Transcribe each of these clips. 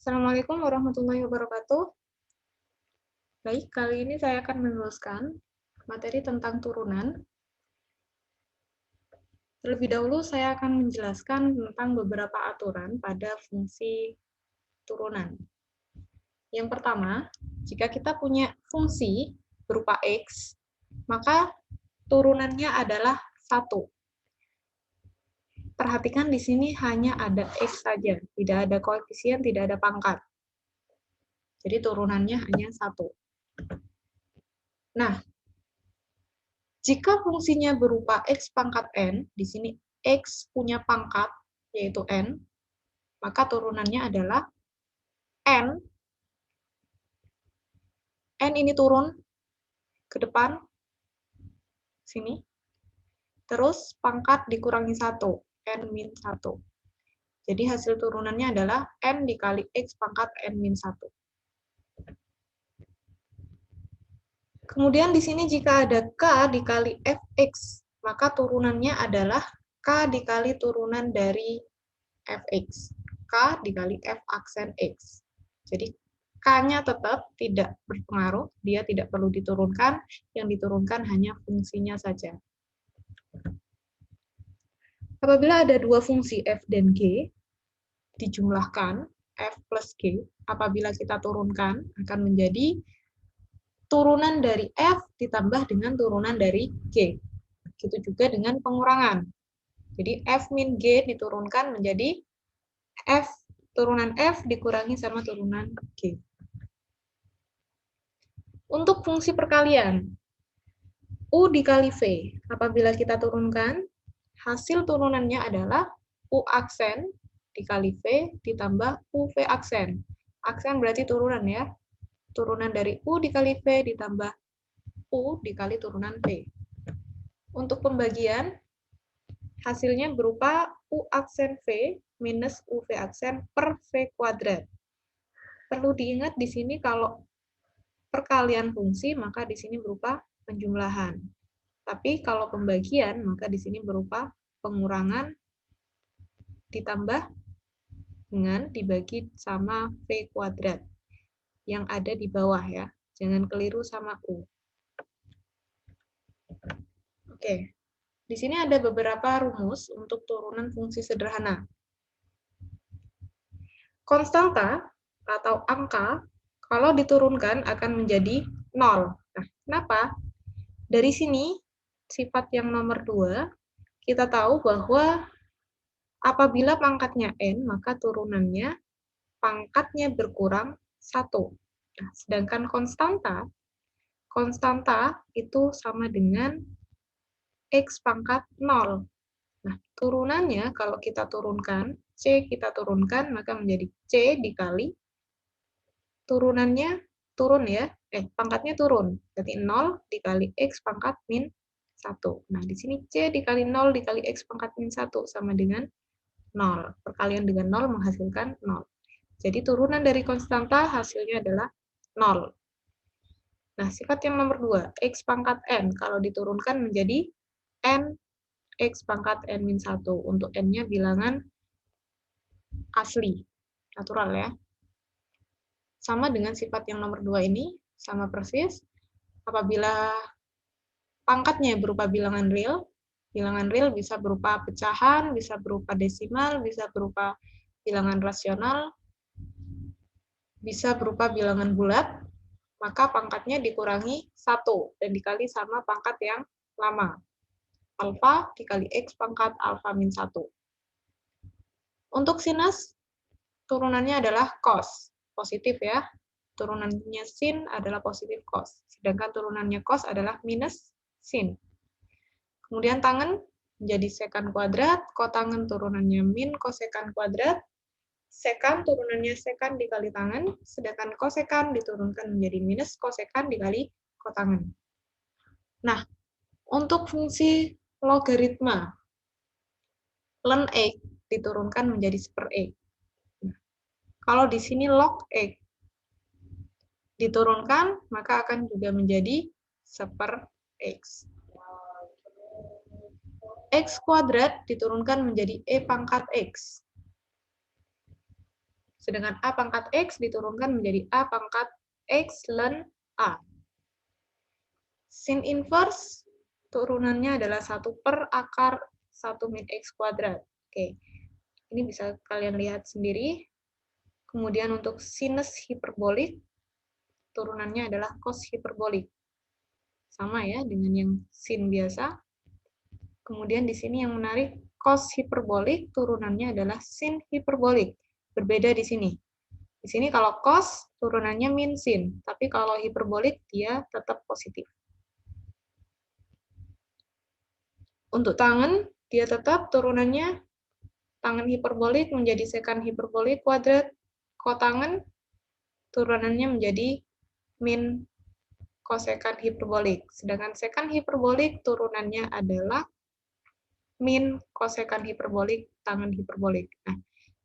Assalamualaikum warahmatullahi wabarakatuh. Baik, kali ini saya akan meneruskan materi tentang turunan. Terlebih dahulu saya akan menjelaskan tentang beberapa aturan pada fungsi turunan. Yang pertama, jika kita punya fungsi berupa X, maka turunannya adalah 1. Perhatikan di sini hanya ada X saja, tidak ada koefisien, tidak ada pangkat. Jadi turunannya hanya 1. Nah, jika fungsinya berupa X pangkat N, di sini X punya pangkat, yaitu N, maka turunannya adalah N. N ini turun ke depan, sini. Terus pangkat dikurangi 1, N min 1. Jadi hasil turunannya adalah N dikali X pangkat N min 1. Kemudian di sini jika ada K dikali Fx, maka turunannya adalah K dikali turunan dari Fx. K dikali F aksen X. Jadi K-nya tetap tidak berpengaruh, dia tidak perlu diturunkan, yang diturunkan hanya fungsinya saja. Apabila ada dua fungsi F dan G, dijumlahkan, F plus G, apabila kita turunkan, akan menjadi turunan dari F ditambah dengan turunan dari G. Begitu juga dengan pengurangan. Jadi F min G diturunkan menjadi F turunan F dikurangi sama turunan G. Untuk fungsi perkalian, U dikali V, apabila kita turunkan, hasil turunannya adalah U aksen dikali V ditambah UV aksen. Aksen berarti turunan ya. Turunan dari U dikali V ditambah U dikali turunan V. Untuk pembagian, hasilnya berupa U aksen V minus UV aksen per V kuadrat. Perlu diingat di sini kalau perkalian fungsi, maka di sini berupa penjumlahan. Tapi kalau pembagian, maka di sini berupa pengurangan ditambah dengan dibagi sama V kuadrat yang ada di bawah ya. Jangan keliru sama U. Oke. Di sini ada beberapa rumus untuk turunan fungsi sederhana. Konstanta atau angka kalau diturunkan akan menjadi 0. Nah, kenapa? Dari sini sifat yang nomor 2, kita tahu bahwa apabila pangkatnya N, maka turunannya pangkatnya berkurang 1. Nah, sedangkan konstanta itu sama dengan X pangkat 0. Nah, turunannya kalau kita turunkan, C kita turunkan, maka menjadi C dikali turunannya turun ya, pangkatnya turun. Berarti 0 dikali X pangkat min 1. Nah, di sini C dikali 0 dikali X pangkat min 1 sama dengan 0. Perkalian dengan 0 menghasilkan 0. Jadi turunan dari konstanta hasilnya adalah 0. Nah, sifat yang nomor 2, X pangkat N, kalau diturunkan menjadi N X pangkat N min 1. Untuk N-nya bilangan asli, natural ya. Sama dengan sifat yang nomor 2 ini, sama persis. Apabila pangkatnya berupa bilangan real bisa berupa pecahan, bisa berupa desimal, bisa berupa bilangan rasional, bisa berupa bilangan bulat, maka pangkatnya dikurangi 1 dan dikali sama pangkat yang lama. Alfa dikali X pangkat alfa min 1. Untuk sinus, turunannya adalah cos. Positif ya. Turunannya sin adalah positif cos. Sedangkan turunannya cos adalah minus sin. Kemudian tangen menjadi sekan kuadrat. Kotangen turunannya min kosekan kuadrat. Sekan turunannya sekan dikali tangen. Sedangkan kosekan diturunkan menjadi minus kosekan dikali kotangen. Nah, untuk fungsi logaritma, ln X diturunkan menjadi seper X. Kalau di sini log X diturunkan, maka akan juga menjadi seper X. X kuadrat diturunkan menjadi E pangkat X. Sedangkan A pangkat X diturunkan menjadi A pangkat X ln A. Sin inverse turunannya adalah 1 per akar 1 min X kuadrat. Oke, ini bisa kalian lihat sendiri. Kemudian untuk sinus hiperbolik, turunannya adalah cos hiperbolik. Sama ya dengan yang sin biasa. Kemudian di sini yang menarik, cos hiperbolik turunannya adalah sin hiperbolik. Berbeda di sini. Di sini kalau cos turunannya min sin, tapi kalau hiperbolik dia tetap positif. Untuk tangen, dia tetap turunannya tangen hiperbolik menjadi sekan hiperbolik kuadrat. Kotangen turunannya menjadi min kosekan hiperbolik. Sedangkan sekan hiperbolik turunannya adalah min kosekan hiperbolik tangen hiperbolik. Nah,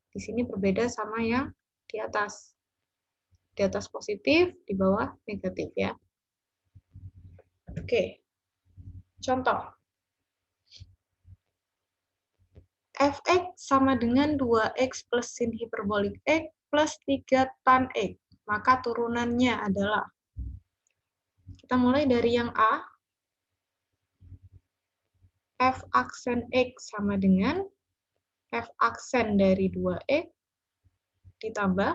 di sini berbeda sama yang di atas. Di atas positif, di bawah negatif ya. Oke. Contoh. Fx sama dengan 2x plus sin hiperbolik x plus 3 tan x. Maka turunannya adalah, kita mulai dari yang A, f aksen x sama dengan f aksen dari 2x ditambah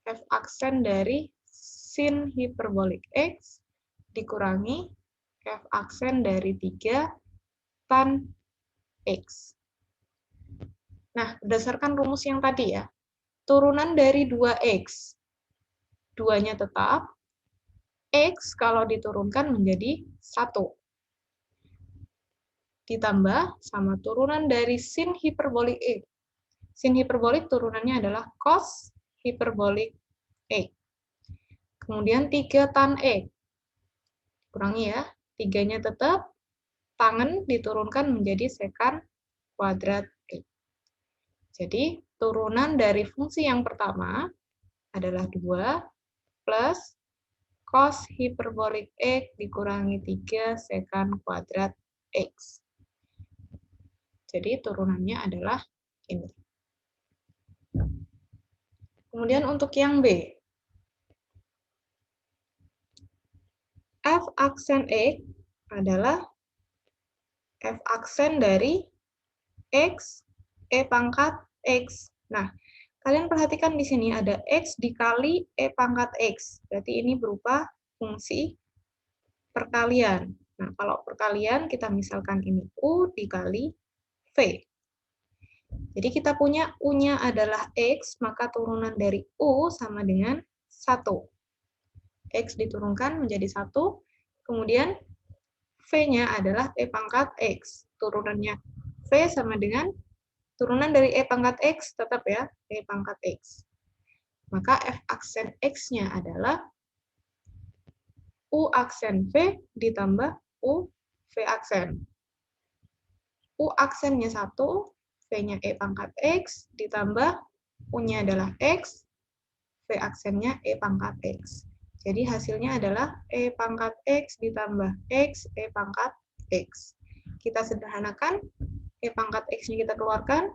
f aksen dari sin hiperbolik x dikurangi f aksen dari 3 tan x. Nah, berdasarkan rumus yang tadi ya, turunan dari 2x, 2-nya tetap, x kalau diturunkan menjadi 1. Ditambah sama turunan dari sin hiperbolik x. Sin hiperbolik turunannya adalah cos hiperbolik x. Kemudian 3 tan x. Kurangi ya, 3-nya tetap, tangen diturunkan menjadi sekan kuadrat x. Jadi, turunan dari fungsi yang pertama adalah 2 plus cos hiperbolik x dikurangi 3 sekan kuadrat x. Jadi, turunannya adalah ini. Kemudian untuk yang B, f aksen x adalah f aksen dari x, e pangkat x. Nah, kalian perhatikan di sini ada x dikali e pangkat x. Berarti ini berupa fungsi perkalian. Nah, kalau perkalian kita misalkan ini u dikali v. Jadi kita punya u-nya adalah x, maka turunan dari u sama dengan 1. X diturunkan menjadi 1, kemudian v-nya adalah e pangkat x. Turunannya v sama dengan turunan dari e pangkat x, tetap ya, e pangkat x. Maka f aksen x-nya adalah u aksen v ditambah u v aksen. U aksennya 1, v-nya e pangkat x, ditambah u-nya adalah x, v aksennya e pangkat x. Jadi hasilnya adalah e pangkat x ditambah x, e pangkat x. Kita sederhanakan, e pangkat x-nya kita keluarkan,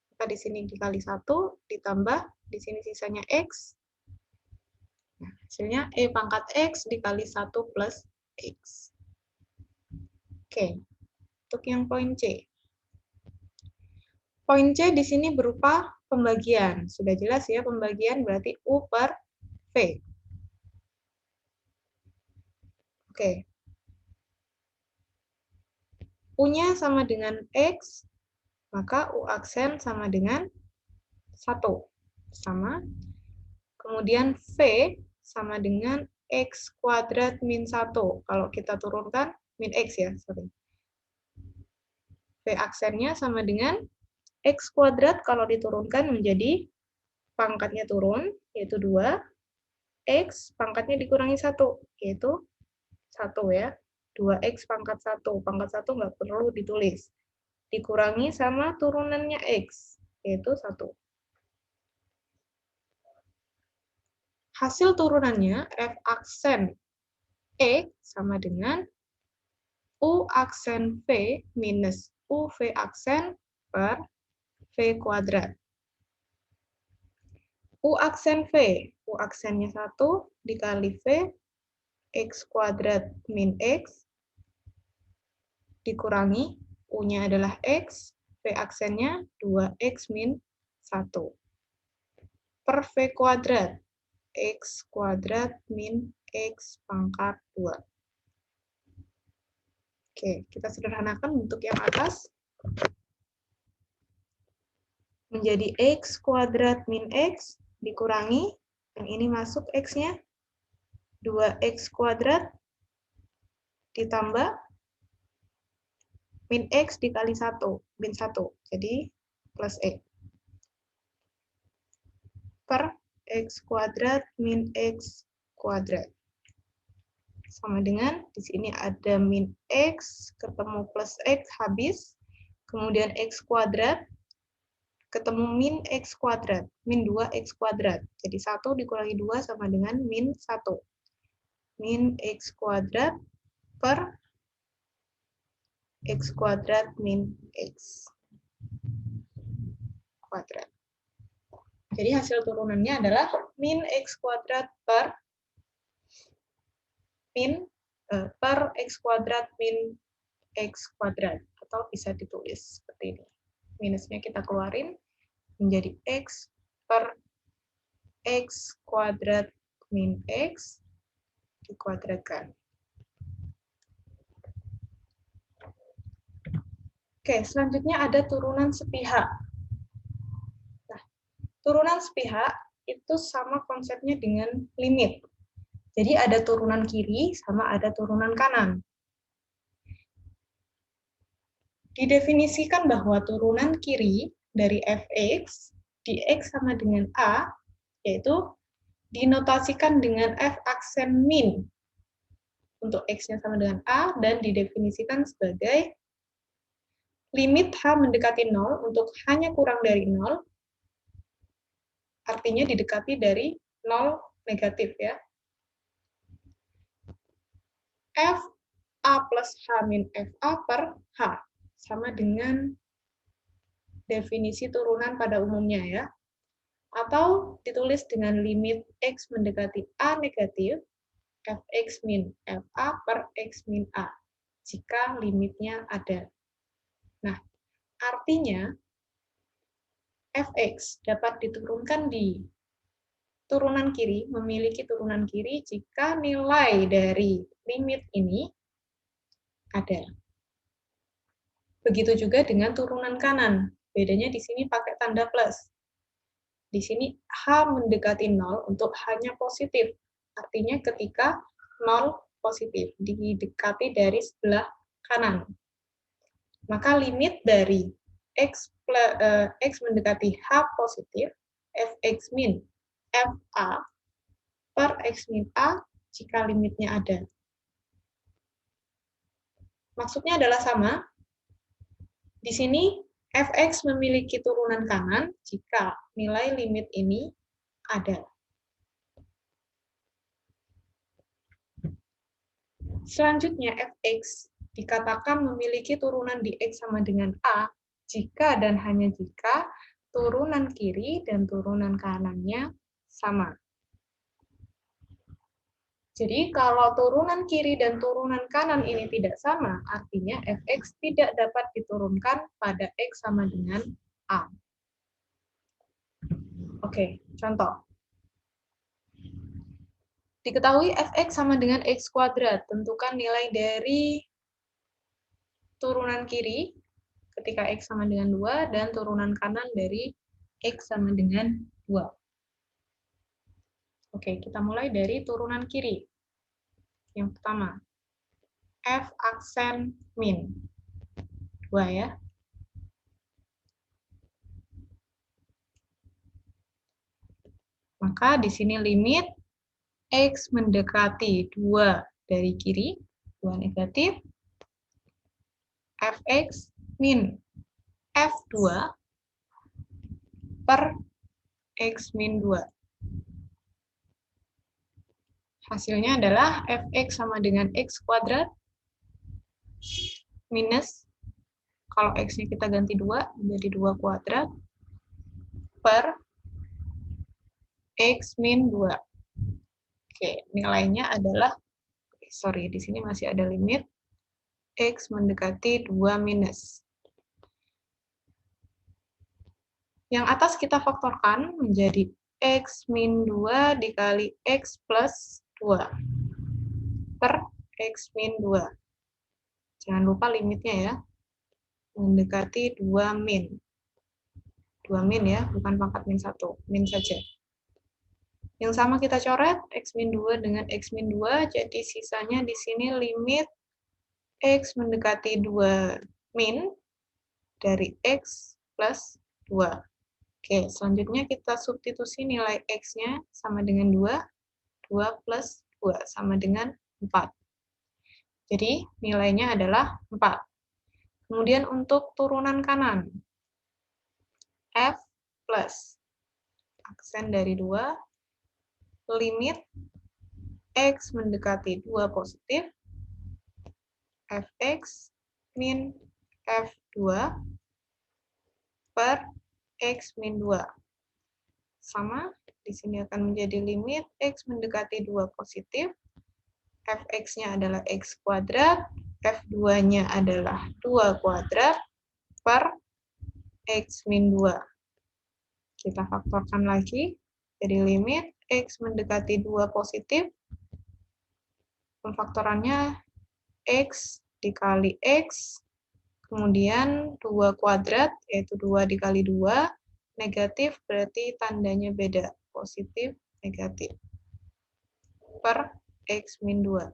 maka di sini dikali 1, ditambah, di sini sisanya x. Nah, hasilnya e pangkat x dikali 1 plus x. Oke, untuk yang poin C. Poin C di sini berupa pembagian. Sudah jelas ya, pembagian berarti U per V. Oke. U-nya sama dengan X, maka U aksen sama dengan 1. Sama. Kemudian V sama dengan X kuadrat min 1. Kalau kita turunkan, min X ya, sorry. V aksennya sama dengan X kuadrat kalau diturunkan menjadi pangkatnya turun, yaitu 2. X pangkatnya dikurangi 1, yaitu 1 ya. 2X pangkat 1. Pangkat 1 nggak perlu ditulis. Dikurangi sama turunannya X, yaitu 1. Hasil turunannya F aksen X sama dengan U aksen V minus UV aksen per V kuadrat. U aksen V. U aksennya 1 dikali V, X kuadrat min X, dikurangi, U-nya adalah X, V aksennya 2X min 1. Per V kuadrat, X kuadrat min X pangkat 2. Oke, kita sederhanakan bentuk yang atas. Menjadi X kuadrat min X, dikurangi, yang ini masuk X-nya, 2X kuadrat, ditambah, min X dikali 1, min 1, jadi plus X. Per X kuadrat min X kuadrat. Sama dengan, di sini ada min X, ketemu plus X, habis. Kemudian X kuadrat, ketemu min X kuadrat, min 2X kuadrat. Jadi 1 dikurangi 2 sama dengan min 1. Min X kuadrat per X kuadrat min X kuadrat. Jadi hasil turunannya adalah min X kuadrat per X kuadrat min X kuadrat. Atau bisa ditulis seperti ini. Minusnya kita keluarin, menjadi X per X kuadrat min X dikuadratkan. Oke, selanjutnya ada turunan sepihak. Nah, turunan sepihak itu sama konsepnya dengan limit. Jadi ada turunan kiri sama ada turunan kanan. Didefinisikan bahwa turunan kiri dari fx di x sama dengan a, yaitu dinotasikan dengan f aksen min untuk x-nya sama dengan a, dan didefinisikan sebagai limit h mendekati 0 untuk hanya kurang dari 0, artinya didekati dari 0 negatif ya. F a plus h min fa per h, sama dengan definisi turunan pada umumnya ya. Atau ditulis dengan limit x mendekati a negatif, fx min fa per x min a, jika limitnya ada. Nah, artinya fx dapat diturunkan di turunan kiri, memiliki turunan kiri jika nilai dari limit ini ada. Begitu juga dengan turunan kanan. Bedanya di sini pakai tanda plus. Di sini H mendekati 0 untuk hanya positif. Artinya ketika 0 positif, didekati dari sebelah kanan. Maka limit dari X mendekati H positif, Fx min Fa per X min A jika limitnya ada. Maksudnya adalah sama. Di sini fx memiliki turunan kanan jika nilai limit ini ada. Selanjutnya fx dikatakan memiliki turunan di x sama dengan a jika dan hanya jika turunan kiri dan turunan kanannya sama. Jadi kalau turunan kiri dan turunan kanan ini tidak sama, artinya fx tidak dapat diturunkan pada x sama dengan a. Oke, contoh. Diketahui fx sama dengan x kuadrat. Tentukan nilai dari turunan kiri ketika x sama dengan 2 dan turunan kanan dari x sama dengan 2. Oke, kita mulai dari turunan kiri. Yang pertama, f aksen min 2 ya. Maka di sini limit x mendekati 2 dari kiri, 2 negatif, fx min f2 per x min 2. Hasilnya adalah fx sama dengan x kuadrat minus, kalau x-nya kita ganti 2, menjadi 2 kuadrat per X min 2. Oke, nilainya adalah, sorry, di sini masih ada limit, X mendekati 2 minus. Yang atas kita faktorkan menjadi X min 2 dikali X plus 2 per X min 2. Jangan lupa limitnya ya, mendekati 2 min. 2 min ya, bukan pangkat min 1, min saja. Yang sama kita coret, X min 2 dengan X min 2, jadi sisanya di sini limit X mendekati 2 min dari X plus 2. Oke, selanjutnya kita substitusi nilai X-nya sama dengan 2, 2 plus 2 sama dengan 4. Jadi, nilainya adalah 4. Kemudian untuk turunan kanan, F plus, aksen dari 2, limit X mendekati 2 positif, Fx min F2 per X min 2. Sama, di sini akan menjadi limit X mendekati 2 positif, Fx-nya adalah X kuadrat, F2-nya adalah 2 kuadrat per X min 2. Kita faktorkan lagi, jadi limit X mendekati 2 positif, pemfaktorannya X dikali X, kemudian 2 kuadrat, yaitu 2 dikali 2, negatif berarti tandanya beda, positif, negatif, per X min 2.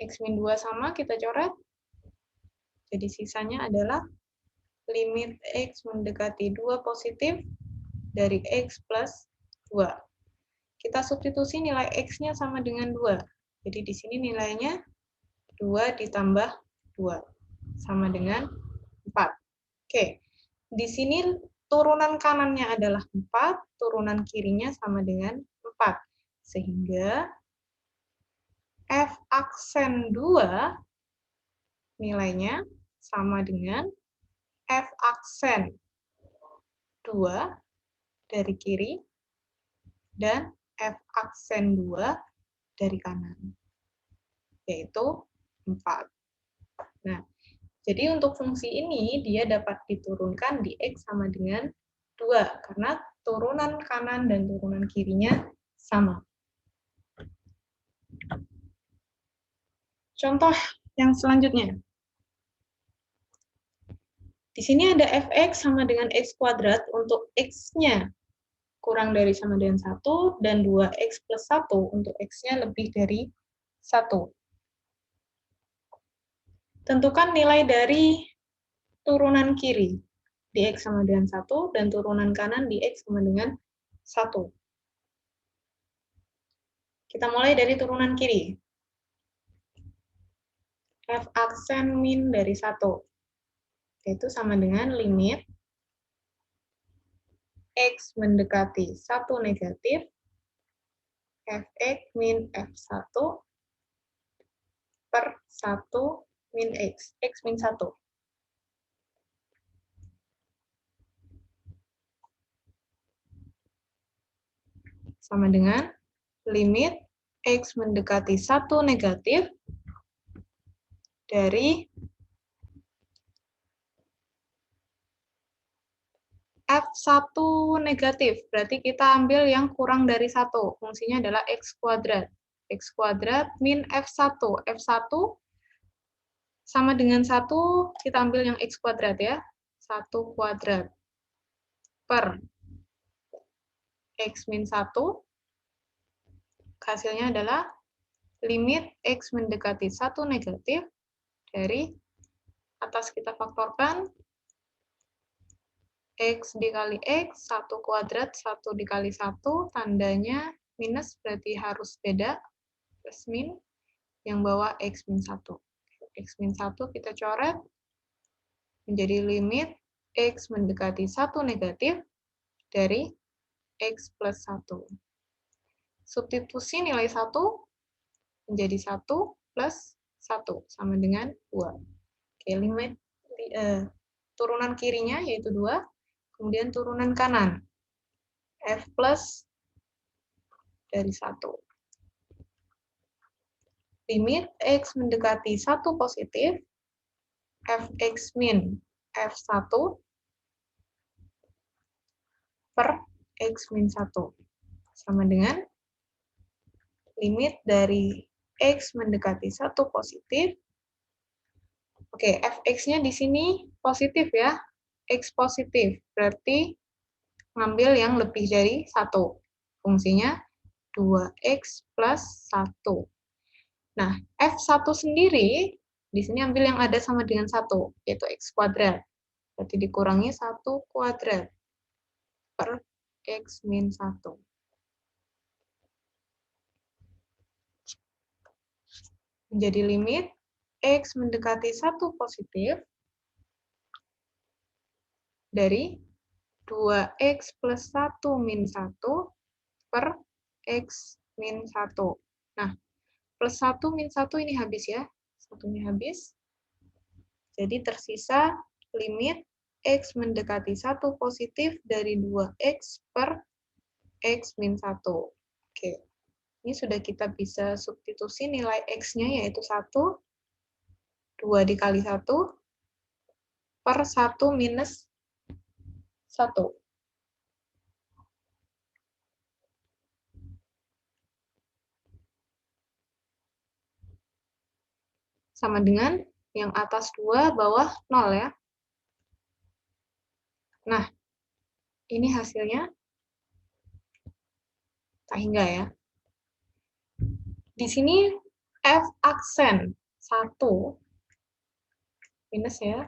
X min 2 sama, kita coret. Jadi sisanya adalah limit X mendekati 2 positif dari X plus 2. Kita substitusi nilai X-nya sama dengan 2. Jadi di sini nilainya 2 ditambah 2, sama dengan 4. Oke, di sini turunan kanannya adalah 4, turunan kirinya sama dengan 4. Sehingga F aksen 2 nilainya sama dengan F aksen 2 dari kiri dan F aksen 2 dari kanan, yaitu 4. Nah, jadi untuk fungsi ini dia dapat diturunkan di X sama dengan 2, karena turunan kanan dan turunan kirinya sama. Contoh yang selanjutnya. Di sini ada Fx sama dengan X kuadrat untuk X-nya kurang dari sama dengan 1, dan 2X plus 1 untuk X-nya lebih dari 1. Tentukan nilai dari turunan kiri di X sama dengan 1, dan turunan kanan di X sama dengan 1. Kita mulai dari turunan kiri. F aksen min dari 1. Yaitu sama dengan limit X mendekati 1 negatif, Fx min F1 per 1 min X, X min 1. Sama dengan limit X mendekati 1 negatif dari F1 negatif. Berarti kita ambil yang kurang dari 1. Fungsinya adalah X kuadrat. X kuadrat min F1. F1 sama dengan 1, kita ambil yang X kuadrat ya. 1 kuadrat per X min 1. Hasilnya adalah limit X mendekati 1 negatif dari atas kita faktorkan X dikali X, 1 kuadrat, 1 dikali 1, tandanya minus berarti harus beda, plus min, yang bawah X min 1. X min 1 kita coret, menjadi limit X mendekati 1 negatif dari X plus 1. Substitusi nilai 1 menjadi 1 plus 1, sama dengan 2. Oke, limit turunan kirinya yaitu 2, kemudian turunan kanan. F plus dari 1. Limit X mendekati 1 positif, Fx min F1 per X min 1. Sama dengan limit dari X mendekati 1 positif. Oke, Fx-nya di sini positif ya. X positif, berarti ngambil yang lebih dari 1. Fungsinya 2X plus 1. Nah, F1 sendiri, di sini ambil yang ada sama dengan 1, yaitu X kuadrat. Berarti dikurangi 1 kuadrat per X min 1. Menjadi limit X mendekati 1 positif dari 2X plus 1 min 1 per X min 1. Nah, plus 1 min 1 ini habis ya. Satunya habis. Jadi tersisa limit X mendekati 1 positif dari 2X per X min 1. Oke. Ini sudah kita bisa substitusi nilai X-nya yaitu 1. 2 dikali 1 per 1 minus 1. Sama dengan yang atas 2, bawah 0 ya. Nah, ini hasilnya. Tak hingga ya. Di sini F aksen 1 minus ya.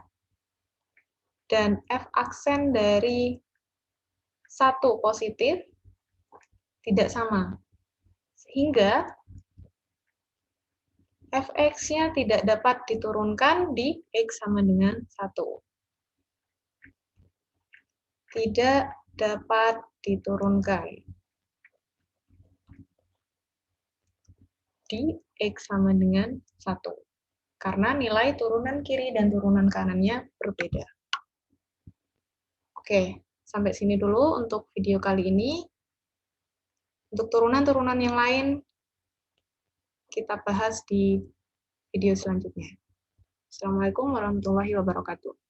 Dan F aksen dari 1 positif tidak sama. Sehingga Fx-nya tidak dapat diturunkan di X sama dengan 1. Tidak dapat diturunkan di X sama dengan 1. Karena nilai turunan kiri dan turunan kanannya berbeda. Oke, sampai sini dulu untuk video kali ini. Untuk turunan-turunan yang lain, kita bahas di video selanjutnya. Assalamualaikum warahmatullahi wabarakatuh.